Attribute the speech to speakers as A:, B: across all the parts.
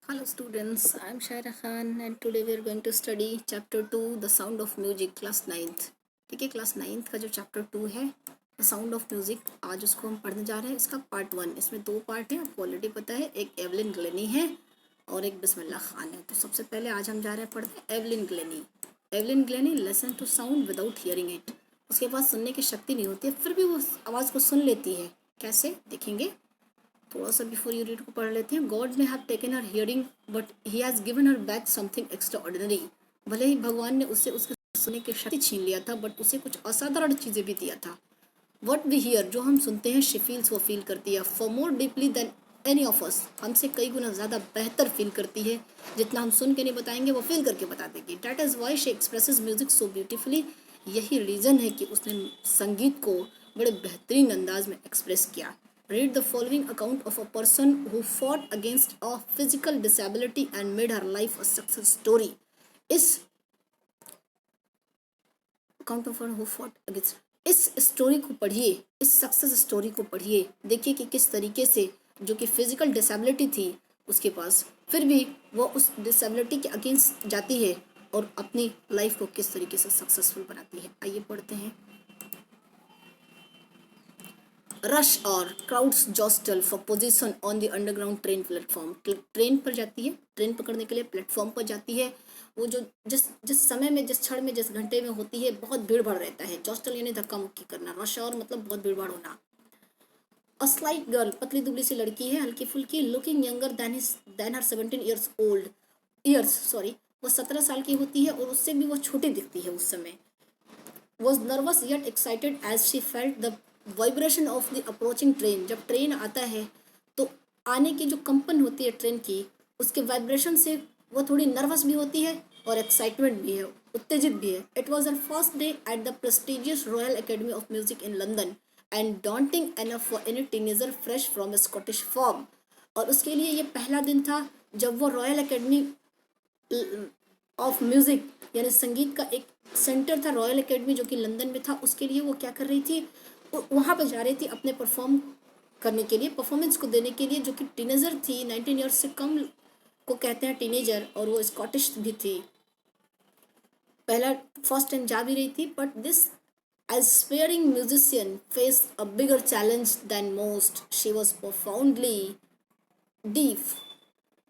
A: Hello students, I am Shaira Khan and today we are going to study chapter 2 The Sound of Music class 9th। ठीक है, class 9th का जो chapter 2 है the sound of music, आज उसको हम पढ़ने जा रहे हैं। इसका पार्ट 1, इसमें 2 पार्ट हैं, आपको ऑलरेडी पता है। एक एवलिन ग्लेनी है और एक बिस्मिल्लाह खान है। तो सबसे पहले आज हम जा रहे हैं पढ़ते Evelyn Glennie. Evelyn Glennie listen to sound without hearing it. उसके पास सुनने की शक्ति नहीं होती है, फिर भी वो आवाज़ को सुन लेती है। कैसे देखेंगे, थोड़ा सा बिफोर यू रीड को पढ़ लेते हैं। God may have taken her hearing but he has given her back something extra ordinary. भले ही भगवान ने उससे उसके सुनने की शक्ति छीन लिया था, बट उसे कुछ असाधारण चीज़ें भी दिया था। वट वी हियर, जो हम सुनते हैं, शी फील्स, वो फील करती है। Far more deeply than any of us, हमसे कई गुना ज़्यादा बेहतर फील करती है। जितना हम सुन के नहीं बताएंगे, वो फील करके बता देगी। That is why she expresses music so beautifully. यही रीज़न है कि उसने संगीत को बड़े बेहतरीन अंदाज में एक्सप्रेस किया। Read the following account of a person who fought against a physical disability and made her life a success story. इस account of one who fought against, इस स्टोरी को पढ़िए, इस सक्सेस स्टोरी को पढ़िए। देखिए कि किस तरीके से जो कि फिजिकल डिसेबिलिटी थी उसके पास, फिर भी वो उस डिसेबिलिटी के अगेंस्ट जाती है और अपनी लाइफ को किस तरीके से सक्सेसफुल बनाती है। आइए पढ़ते हैं। रश और crowds jostle for position on the underground train platform. Train पर जाती है, ट्रेन पकड़ने के लिए प्लेटफॉर्म पर जाती है। वो जो जिस समय में, जिस क्षण में, जिस घंटे में होती है, बहुत भीड़ भाड़ रहता है। जॉस्टल यानी धक्का मुक्की करना, रश और मतलब बहुत भीड़ भाड़ होना। अ स्लाइट गर्ल, पतली दुबली सी लड़की है, हल्की फुल्की, लुकिंग यंगर देन हर 17 ईयर्स ओल्ड ईयर्स सॉरी, वो 17 साल की होती है और उससे भी वो छोटी दिखती है उस समय। was nervous yet excited as she felt the vibration of the approaching train। जब ट्रेन आता है तो आने की जो कंपन होती है ट्रेन की, उसके वाइब्रेशन से वो थोड़ी नर्वस भी होती है और एक्साइटमेंट भी है, उत्तेजित भी है। It was her first day at the prestigious royal Academy of music in London and daunting enough for any teenager fresh from Scottish form. और उसके लिए ये पहला दिन था जब वो रॉयल एकेडमी ऑफ म्यूजिक यानी संगीत का एक सेंटर था, रॉयल एकेडमी, जो कि लंदन में था। उसके लिए वो क्या कर रही थी, वहाँ पर जा रही थी अपने परफॉर्म करने के लिए, परफॉर्मेंस को देने के लिए। जो कि टीनेजर थी, 19 ईयर्स से कम को कहते हैं टीनेजर, और वो स्कॉटिश भी थी। पहला फर्स्ट टाइम जा भी रही थी, but this aspiring musician faced a bigger challenge than most. She was profoundly deaf।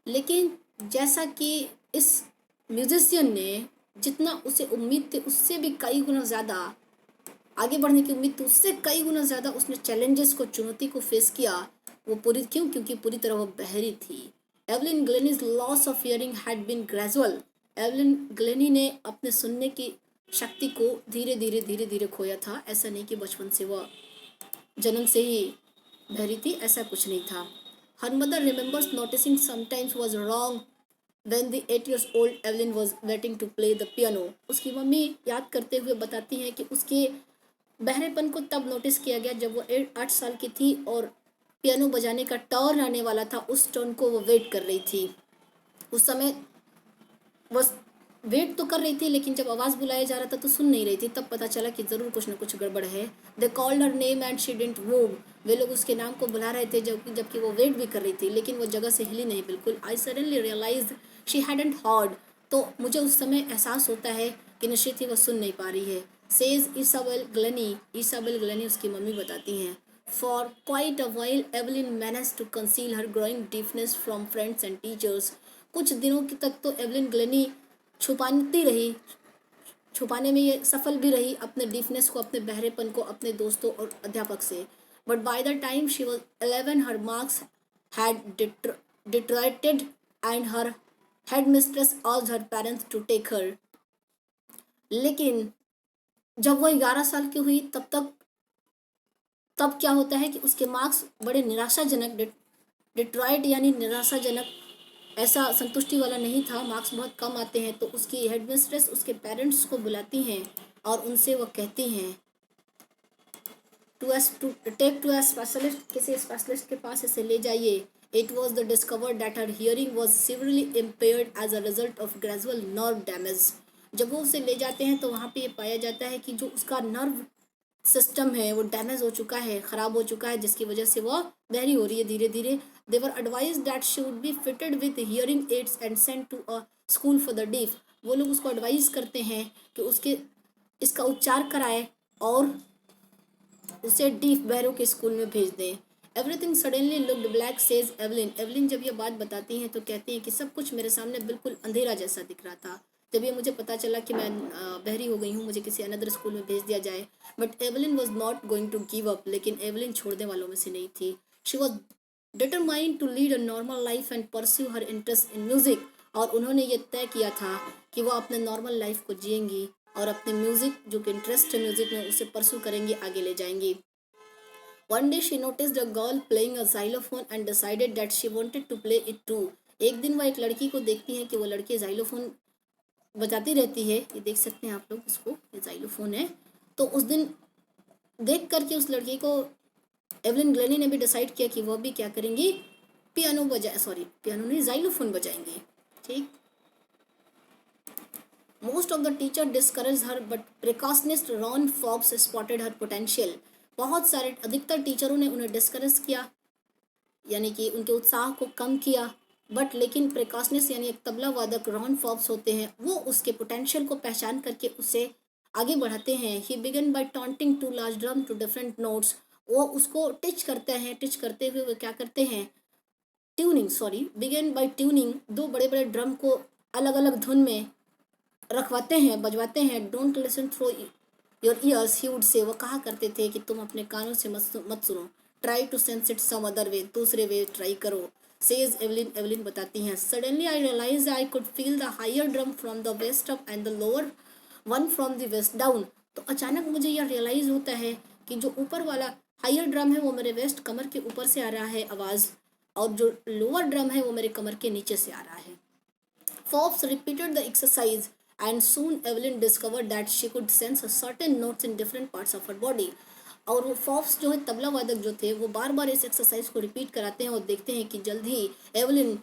A: लेकिन जैसा कि इस म्यूजिशियन ने, जितना उसे उम्मीद थी उससे भी कई गुना ज़्यादा आगे बढ़ने की उम्मीद थी, उससे कई गुना ज़्यादा उसने चैलेंजेस को, चुनौती को फेस किया। वो क्योंकि पूरी तरह वो बहरी थी। Evelyn Glennie's loss of hearing had been gradual. Evelyn Glennie ने अपने सुनने की शक्ति को धीरे धीरे खोया था। ऐसा नहीं कि बचपन से वह जन्म से ही बहरी थी, ऐसा कुछ नहीं था। Her mother remembers noticing sometimes was wrong when the 8 years old Evelyn was waiting to play the piano। उसकी मम्मी याद करते हुए बताती हैं कि उसके बहरेपन को तब नोटिस किया गया जब वो 8 साल की थी और पियानो बजाने का टर्न आने वाला था। उस टर्न को वो वेट कर रही थी। उस समय वो वेट तो कर रही थी, लेकिन जब आवाज़ बुलाया जा रहा था तो सुन नहीं रही थी। तब पता चला कि ज़रूर कुछ ना कुछ गड़बड़ है। They called her name and she didn't move. वे लोग उसके नाम को बुला रहे थे जबकि वो वेट भी कर रही थी, लेकिन वो जगह से हिली नहीं बिल्कुल। I suddenly realise she hadn't heard. तो मुझे उस समय एहसास होता है कि निश्चित ही वो सुन नहीं पा रही है। Says Isabel Glennie. Isabel Glennie उसकी मम्मी बताती हैं। For quite a while Evelyn manage to conceal her growing deafness from friends and teachers. कुछ दिनों की तक तो एवलिन ग्लेनी छुपाने में ये सफल भी रही, अपने डीफनेस को, अपने बहरेपन को, अपने दोस्तों और अध्यापक से। But by the time she was 11 her marks had deteriorated and her head mistress asked her parents to take her. लेकिन जब वो 11 साल की हुई तब क्या होता है कि उसके मार्क्स बड़े निराशाजनक, डिट्रॉइट यानी निराशाजनक, ऐसा संतुष्टि वाला नहीं था, मार्क्स बहुत कम आते हैं। तो उसकी हेडमिस्ट्रेस उसके पेरेंट्स को बुलाती हैं और उनसे वो कहती हैं to take to a specialist, किसी स्पेशलिस्ट के पास इसे ले जाइए। It was the discover that her hearing was severely impaired as a result of gradual nerve damage. जब वो उसे ले जाते हैं तो वहाँ पे ये पाया जाता है कि जो उसका नर्व सिस्टम है वो डैमेज हो चुका है, ख़राब हो चुका है, जिसकी वजह से वो बहरी हो रही है धीरे धीरे। They were advise that she would be fitted with hearing aids and sent to a school for the deaf. वो लोग उसको एडवाइस करते हैं कि उसके इसका उपचार कराए और उसे डीफ बहरों के स्कूल में भेज दें। Everything suddenly looked black says Evelyn. Evelyn जब ये बात बताती हैं तो कहती हैं कि सब कुछ मेरे सामने बिल्कुल अंधेरा जैसा दिख रहा था जब ये मुझे पता चला कि मैं बहरी हो गई हूँ, मुझे किसी अनदर स्कूल में भेज दिया जाए। But Evelyn was not going to give up. लेकिन एवलिन छोड़ने वालों में से नहीं थी। She was determined to lead a normal life and pursue her interest in music. और उन्होंने ये तय किया था कि वो अपने नॉर्मल लाइफ को जिएंगी और अपने म्यूजिक जो कि इंटरेस्ट है म्यूजिक में उसे परस्यू करेंगी, आगे ले जाएंगी। One day she noticed a girl playing a xylophone and decided that she wanted to play it too. एक दिन वह एक लड़की को देखती है कि वो लड़की xylophone बजाती रहती है। ये देख सकते हैं आप लोग इसको, ये xylophone है। तो उस दिन देख करके उस लड़की को एवलिन ग्लेनी ने भी डिसाइड किया कि वह भी क्या करेंगी, पियानो नहीं, xylophone बजाएंगी। ठीक। Most of the teacher discouraged her, but precautionist Ron Forbes spotted her potential. बहुत सारे अधिकतर टीचरों ने उन्हें डिस्करेज किया, यानी कि उनके उत्साह को कम किया। बट लेकिन प्रिकॉशनिस्ट यानी एक तबला वादक रॉन फॉब्स होते हैं, वो उसके पोटेंशियल को पहचान करके उसे आगे बढ़ाते हैं। He began by taunting two large drum to different notes. वो उसको टिच करते हैं, टिच करते हुए वो क्या करते हैं, बिगन बाय ट्यूनिंग, दो बड़े बड़े ड्रम को अलग अलग धुन में रखवाते हैं, बजवाते हैं। Don't listen through your ears, he would say, वो कहा करते थे कि तुम अपने कानों से मत सुनो। Try to sense it some other way, दूसरे वे ट्राई करो। सेज एवलिन, एवलिन बताती हैं, suddenly I realise I could feel the higher drum from the waist up and the lower one from the waist down. तो अचानक मुझे यह realise होता है कि जो ऊपर वाला हायर ड्रम है वो मेरे वेस्ट कमर के ऊपर से आ रहा है आवाज़, और जो लोअर ड्रम है वो मेरे कमर के नीचे से आ रहा है। Forbes repeated the exercise and soon Evelyn discovered that she could sense certain notes in different parts of her body. और वो फॉक्स जो है तबला वादक जो थे वो बार बार इस एक्सरसाइज को रिपीट कराते हैं और देखते हैं कि जल्द ही एवलिन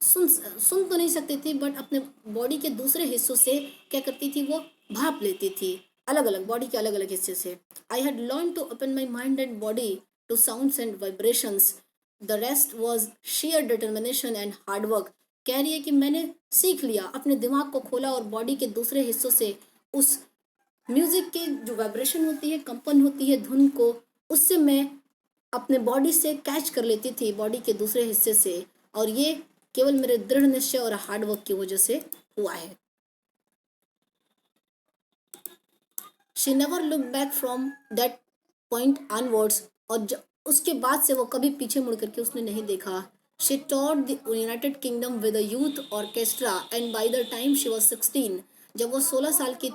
A: सुन तो नहीं सकती थी, बट अपने बॉडी के दूसरे हिस्सों से क्या करती थी, वो भाप लेती थी अलग अलग बॉडी के अलग अलग हिस्से से। I had learn to open my mind and body to sounds and vibrations, the rest was sheer determination and hard work. कह रही है कि मैंने सीख लिया, अपने दिमाग को खोला और बॉडी के दूसरे हिस्सों से उस म्यूजिक की जो वाइब्रेशन होती है, कंपन होती है धुन को, उससे मैं अपने बॉडी से कैच कर लेती थी, बॉडी के दूसरे हिस्से से। और ये केवल मेरे दृढ़ निश्चय और हार्डवर्क की वजह से हुआ है। She never look back from that point onwards, और उसके बाद से वो कभी पीछे मुड़ करके उसने नहीं देखा। She taught the United kingdom with a youth orchestra and bye the time she was 16, जब वो 16 साल की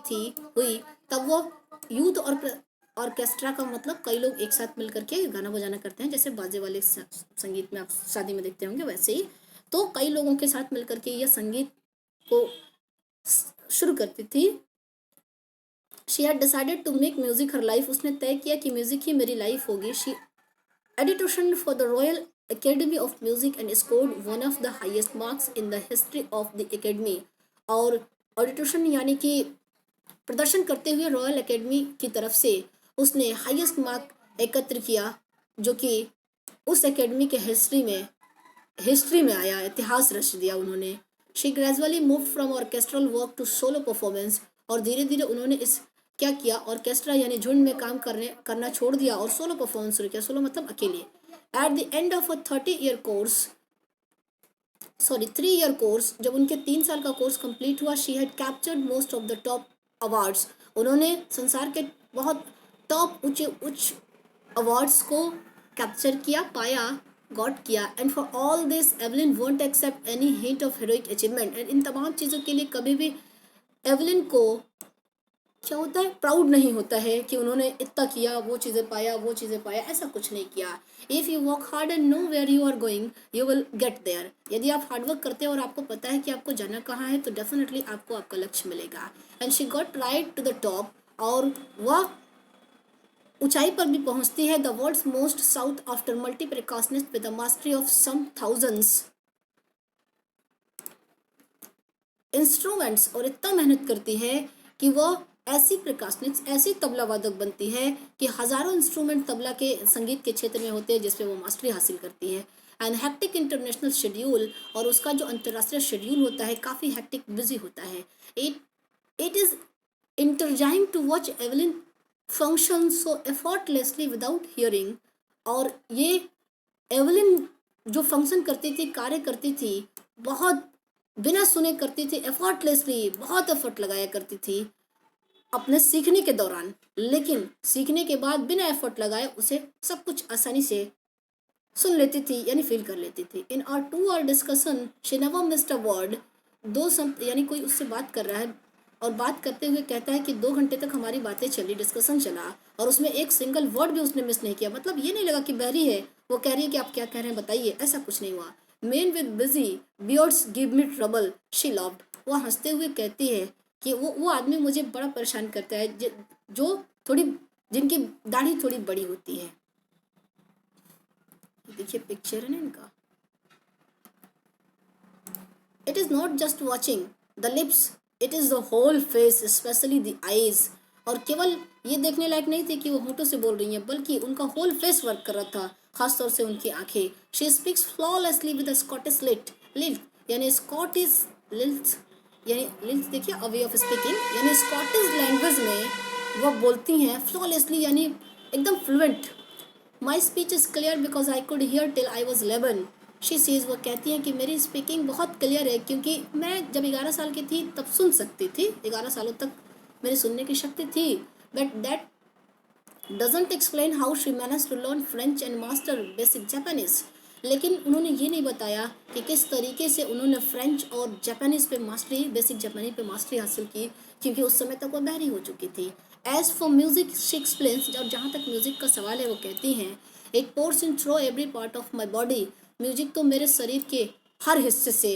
A: हुई तब वो यूथ ऑर्केस्ट्रा का मतलब कई लोग एक साथ मिल करके गाना बजाना करते हैं, जैसे बाजे वाले संगीत में आप शादी में देखते होंगे वैसे ही। तो कई लोगों के साथ मिल करके यह संगीत को शुरू करती थी। She had decided to make music her life, उसने तय किया कि म्यूजिक ही मेरी लाइफ होगी। She auditioned for the Royal Academy of Music and scored one of the highest marks in the history of the academy. और audition यानी कि प्रदर्शन करते हुए रॉयल एकेडमी की तरफ से उसने हाईएस्ट मार्क एकत्र किया, जो कि उस एकेडमी के हिस्ट्री में आया, इतिहास रच दिया उन्होंने। She gradually move from orchestral work to solo performance, और धीरे धीरे उन्होंने इस क्या किया, ऑर्केस्ट्रा यानी झुंड में काम करना छोड़ दिया और सोलो परफॉर्मेंस शुरू किया। सोलो मतलब अकेले। At the end of a 3 year course, जब उनके 3 साल का कोर्स कंप्लीट हुआ, she had captured most of the top awards, उन्होंने संसार के बहुत टॉप उच्च अवार्ड्स को कैप्चर किया, पाया, गॉट किया। And for all this Evelyn won't accept any hint of heroic achievement. And इन तमाम चीज़ों के लिए कभी भी एवलिन को क्या होता है, प्राउड नहीं होता है कि उन्होंने इतना किया, वो चीज़ें पाया, ऐसा कुछ नहीं किया। If you work hard and know where you are going you will get there. यदि आप हार्डवर्क करते हैं और आपको पता है कि आपको जाना कहाँ है, तो डेफिनेटली आपको आपका लक्ष्य मिलेगा। And she got right to the top, और वह ऊंचाई पर भी पहुंचती है। The world's most sought after multi percussionist with the mastery of some thousands instruments, और इतना मेहनत करती है कि वह ऐसी प्रकाशनिक, ऐसी तबला वादक बनती है कि हजारों इंस्ट्रूमेंट तबला के संगीत के क्षेत्र में होते हैं जिसपे वो मास्टरी हासिल करती है। एंड हैक्टिक इंटरनेशनल शेड्यूल, और उसका जो अंतर्राष्ट्रीय शेड्यूल होता है काफ़ी हैक्टिक बिजी होता है। It it is intriguing to watch Evelyn function so effortlessly without hearing. और ये एवलिन जो फंक्शन करती थी, कार्य करती थी, बहुत बिना सुने करती थी, एफर्टलेसली बहुत एफर्ट लगाया करती थी अपने सीखने के दौरान, लेकिन सीखने के बाद बिना एफर्ट लगाए उसे सब कुछ आसानी से सुन लेती थी, यानी फील कर लेती थी। In our 2 hour discussion she never missed a word. यानी कोई उससे बात कर रहा है और बात करते हुए कहता है कि 2 घंटे तक हमारी बातें चली, डिस्कशन चला, और उसमें एक सिंगल वर्ड भी उसने मिस नहीं किया। मतलब ये नहीं लगा कि बहरी है, वो कह रही है कि आप क्या कह रहे हैं बताइए, ऐसा कुछ नहीं हुआ। Main with busy beards give me trouble she loved. वो हंसते हुए कहती है कि वो आदमी मुझे बड़ा परेशान करता है जो थोड़ी, जिनकी दाढ़ी थोड़ी बड़ी होती है। देखिए पिक्चर है ना इनका। It is not just watching the lips, it is the whole face, specially the eyes. और केवल ये देखने लायक नहीं थी कि वो होठों से बोल रही हैं, बल्कि उनका होल फेस वर्क कर रहा था, खासतौर से उनकी आंखें। She speaks flawlessly with Scottish lilt, यानी स्कॉटिश लिल्स, यानी लिल्स देखिए अ वे ऑफ स्पीकिंग, यानी स्कॉटिश लैंग्वेज में वो बोलती हैं फ्लॉलेसली, यानी एकदम fluent. My speech is clear because I could hear till I was 11। She says, वो कहती हैं कि मेरी स्पीकिंग बहुत क्लियर है क्योंकि मैं जब 11 साल की थी तब सुन सकती थी, 11 सालों तक मेरी सुनने की शक्ति थी। But that doesn't explain how she manage to learn French and master basic Japanese. लेकिन उन्होंने ये नहीं बताया कि किस तरीके से उन्होंने फ्रेंच और जापानीज पे मास्टरी, बेसिक जापानी पे मास्टरी हासिल की, क्योंकि उस समय तक वो बहरी हो चुकी थी। As for music she explains, और जहाँ तक म्यूजिक का सवाल है वो कहती हैं, it pores in through every part of my body. Music तो मेरे शरीर के हर हिस्से से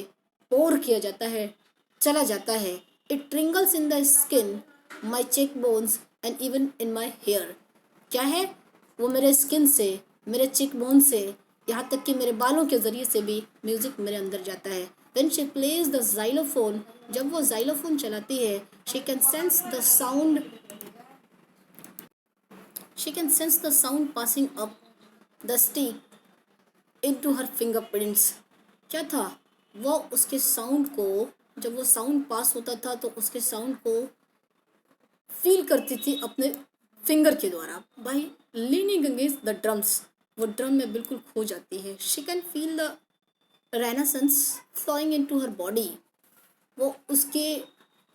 A: पोर किया जाता है, चला जाता है। It tingles in the skin, my cheek bones and even in my hair. क्या है वो, मेरे स्किन से, मेरे चिक बोन से, यहाँ तक कि मेरे बालों के ज़रिए से भी म्यूज़िक मेरे अंदर जाता है। When she plays the xylophone, जब वो जाइलोफोन चलाती है, she can sense the sound, she can sense the sound passing up the stick into her fingerprints. क्या था वो, उसके साउंड को, जब वो साउंड पास होता था तो उसके साउंड को फील करती थी अपने फिंगर के द्वारा, by leaning against the drums. वो ड्रम में बिल्कुल खो जाती है। She can feel the resonance flowing into her body, वो उसके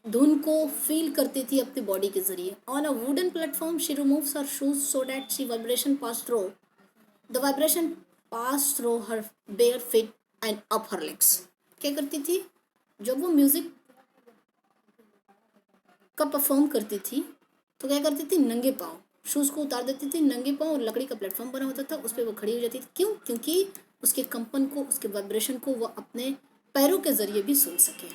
A: धुन को फील करती थी अपनी बॉडी के जरिए। On a wooden platform she removes her shoes so that she vibration pass through the vibration pass through her bare feet and up her legs. क्या करती थी, जब वो म्यूजिक का परफॉर्म करती थी तो क्या करती थी, नंगे पाँव शूज़ को उतार देती थी, नंगे पाँव, और लकड़ी का प्लेटफॉर्म बना होता था, उस पर वो खड़ी हो जाती थी। क्यों? क्योंकि उसके कंपन को, उसके वाइब्रेशन को वो अपने पैरों के जरिए भी सुन सके।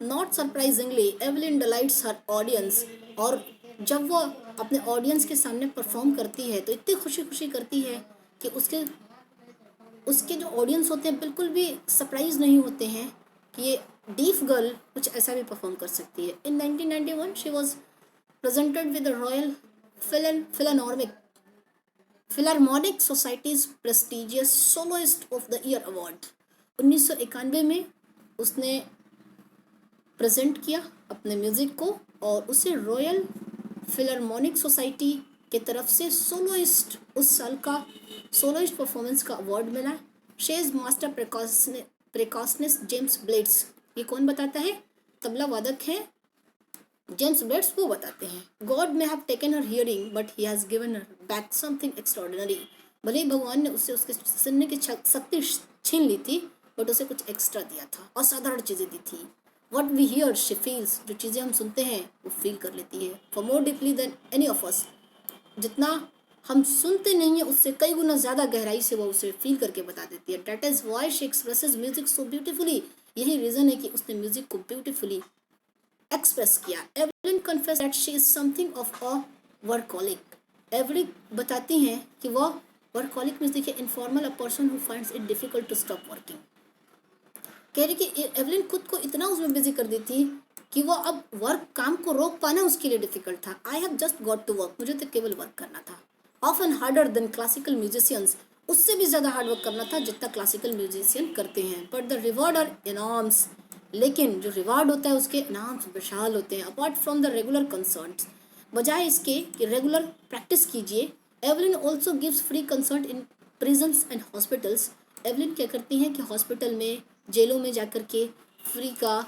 A: Not surprisingly Evelyn delights her audience, और जब वो अपने ऑडियंस के सामने परफॉर्म करती है तो इतनी खुशी खुशी करती है कि उसके उसके जो ऑडियंस होते हैं बिल्कुल भी सरप्राइज नहीं होते हैं कि ये डीफ गर्ल कुछ ऐसा भी परफॉर्म कर सकती है। इन 1991 she was presented with the royal Philharmonic societies prestigious soloist of the year award. 1991 में उसने प्रेजेंट किया अपने म्यूजिक को और उसे रॉयल फिलहार्मोनिक सोसाइटी की तरफ से सोलोइस्ट, उस साल का सोलोइस्ट परफॉर्मेंस का अवार्ड मिला। शेज मास्टर प्रिकॉशनेस जेम्स ब्लेड्स, ये कौन बताता है, तबला वादक हैं जेम्स ब्लेड्स, वो बताते हैं। God may have taken her hearing but he has given her back something extraordinary. भले ही भगवान ने उससे उसके सुनने की शक्ति छीन ली थी, बट उसे कुछ एक्स्ट्रा दिया था, असाधारण चीज़ें दी थी। What we hear she feels, जो चीज़ें हम सुनते हैं वो फील कर लेती है। Far more deeply than any of us, जितना हम सुनते नहीं है उससे कई गुना ज़्यादा गहराई से वो उसे फील करके बता देती है। That is why she expresses music so beautifully, यही रीज़न है कि उसने म्यूजिक को ब्यूटिफुली एक्सप्रेस किया। Evelyn confess that she is something of a workaholic. एवलिन बताती हैं कि वह वर्कहॉलिक मीन्स देखिए informal, a person who finds it difficult to stop working. कह रही कि एवलिन खुद को इतना उसमें बिजी कर दी थी कि वो अब वर्क, काम को रोक पाना उसके लिए डिफिकल्ट था। I have just got to work, मुझे तो केवल वर्क करना था। Often harder than classical musicians, उससे भी ज़्यादा हार्ड वर्क करना था जितना क्लासिकल म्यूजिशियन करते हैं। बट द रिवॉर्ड आर इनाम्स, लेकिन जो रिवार्ड होता है उसके इनाम्स विशाल होते हैं। Apart from the regular concerts, बजाय इसके कि रेगुलर प्रैक्टिस कीजिए, Evelyn also gives free concert in prisons and hospitals. Evelyn क्या करती हैं कि हॉस्पिटल में, जेलों में जाकर के फ्री का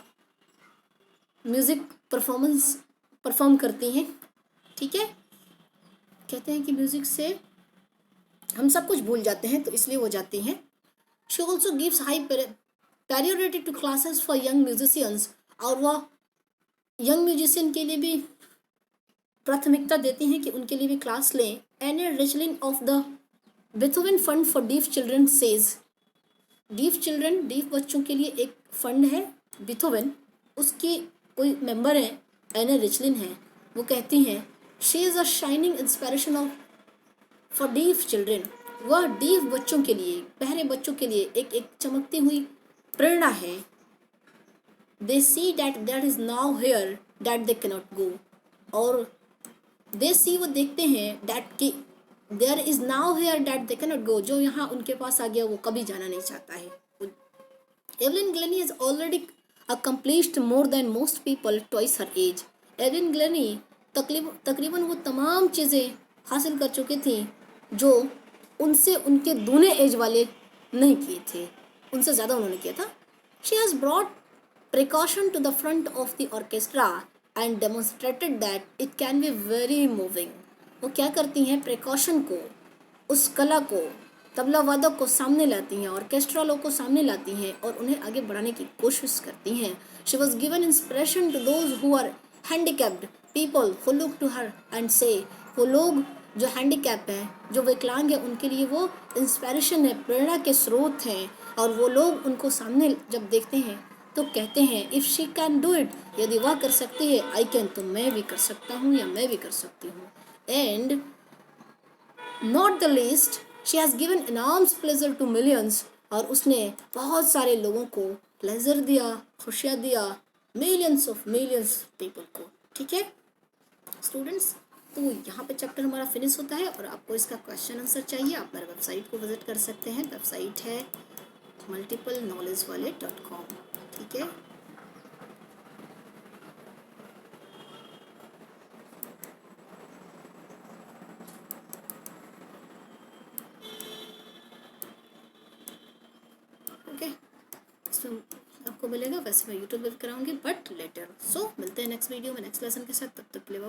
A: म्यूज़िक परफॉर्म करती हैं। ठीक है, कहते हैं कि म्यूज़िक से हम सब कुछ भूल जाते हैं, तो इसलिए वो जाती हैं। She also gives high priority to classes for young musicians, और वह यंग म्यूजिशियन के लिए भी प्राथमिकता देती हैं कि उनके लिए भी क्लास लें। Anne Richlin of the Beethoven Fund for deaf children says, deaf children, deaf बच्चों के लिए एक फंड है बेथोवन, उसकी कोई मेंबर है, एने रिचलिन है, वो कहती हैं she is a shining inspiration of for deaf children, वह डीफ बच्चों के लिए, बहरे बच्चों के लिए एक चमकती हुई प्रेरणा है। They see that that is nowhere that they cannot go, और दे सी, वो देखते हैं, डैट की there is nowhere that they cannot go, जो यहाँ उनके पास आ गया वो कभी जाना नहीं चाहता है। Evelyn Glenny has already accomplished more than most people twice her age. Evelyn Glenny तकरीबन वो तमाम चीज़ें हासिल कर चुकी थी जो उनसे उनके दूने एज वाले नहीं किए थे, उनसे ज़्यादा उन्होंने किया था। She has brought precaution to the front of the orchestra and demonstrated that it can be very moving. वो क्या करती हैं, प्रिकॉशन को, उस कला को, तबला वादक को सामने लाती हैं, ऑर्केस्ट्रा लोग को सामने लाती हैं और उन्हें आगे बढ़ाने की कोशिश करती हैं। She was given inspiration to those who are handicapped people who look to her and say, वो लोग जो हैंडीकैप हैं, जो विकलांग हैं, उनके लिए वो इंस्पिरेशन है, प्रेरणा के स्रोत हैं। और वो लोग उनको सामने जब देखते हैं तो कहते हैं if she can do it, यदि वह कर सकती है, आई कैन, तो मैं भी कर सकता हूँ या मैं भी कर सकती हूँ। And not the least, she has given enormous pleasure to millions, और उसने बहुत सारे लोगों को प्लेजर दिया, खुशियाँ दिया, मिलियंस ऑफ मिलियंस पीपल को। ठीक है स्टूडेंट्स, तो यहाँ पे चैप्टर हमारा फिनिश होता है। और आपको इसका क्वेश्चन आंसर चाहिए, आप मेरे वेबसाइट को विजिट कर सकते हैं। वेबसाइट है multipleKnowledgeWallet.com। ठीक है, ओके, इसमें आपको मिलेगा, वैसे मैं यूट्यूब पे कराऊंगी बट लेटर। सो मिलते हैं नेक्स्ट वीडियो में नेक्स्ट लेसन के साथ, तब तक के लिए